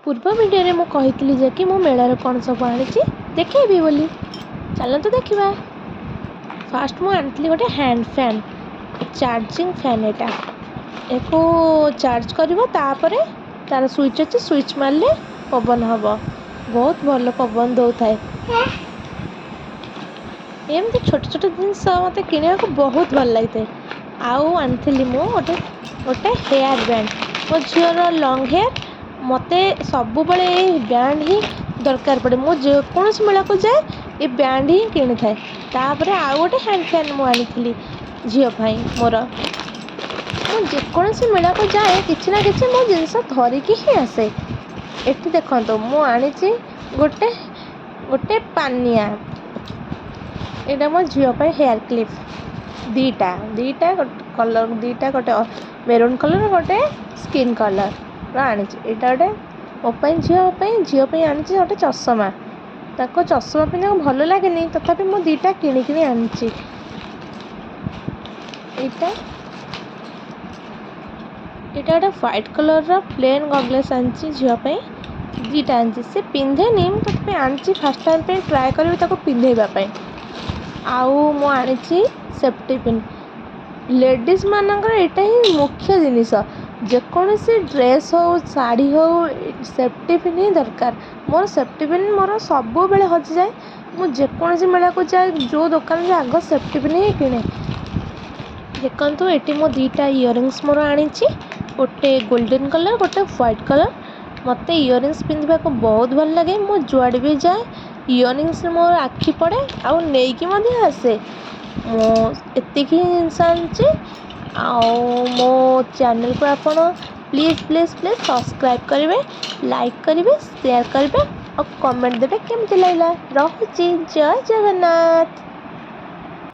पूर्व वीडियो में कही जे कि मो मेलार कौन सब आनी देखेबी बोली। चलते देखा। फास्ट मु आनी गोटे हैंड फैन चार्जिंग फैन को चार्ज कर तार स्विच अच्छे स्विच मारे पवन हम बहुत भल पवन दौ थाए। एमती छोट छोट जिनस मत कि बहुत भल लगी। आउ आनी मु गोटे गोटे हेयर बैंड मो झीर लंग हेयर मत सब बैंड ही दरकार पड़े। मु जेकोसी मेला को जाए ये बैंड ही किनी थाए। तापर आउ गोटे हैंड फैन मु आनी झीपाई मोर जेकोसी मेला को जाए किसी ना कि मो जिनस धरिकी ही आसे। ये देखो मु आनी गोटे गोटे पानिया यहाँ मो झीपाई हेयर क्लिप दीटा दीटा कलर दीटा गोटे मेरून कलर गोटे स्किन कलर आनी यहाँ गोटे मोपाई झीपाई आनी गोटे चषमा ताको चषमा पिंधा भल लगे तथापि मु दीटा किणिक आनी। यहाँ गोटे व्हाइट कलर प्लेन गगलेस आनी झीपाई दीटा आनी से पिंधेनी तथापि आनी फास्ट टाइम पे ट्राए करी पिंधेवाई। आउ मु आनी सेफ्टी पिन लेडीज मानकर यहाँ ही मुख्य जिनिस जेकोसी ड्रेस हो शाढ़ी हो सेफ्टी पिन ही दरकार। मोर सेफ्टी पिन मोर सब बेले हजि जाए। मुझे मेला को जाए जो दुकान में आग सेफ्टी पिन ही किणे। देखो ये मो दीटा इयरिंग्स मोर आनी गोटे गोल्डन कलर गोटे व्हाइट कलर मत इयरिंग्स पिंधा को बहुत भल लगे। मो जुआड़े भी जाए इयरिंग्स मोर आखि पड़े आउ नहीं आसे। एति जिनस आनी मो चैनल को आपण प्लीज प्लीज प्लीज सब्सक्राइब करेंगे लाइक करेंगे शेयर करेंगे और कमेंट देवे केमती लगला। रहुची जय जगन्नाथ।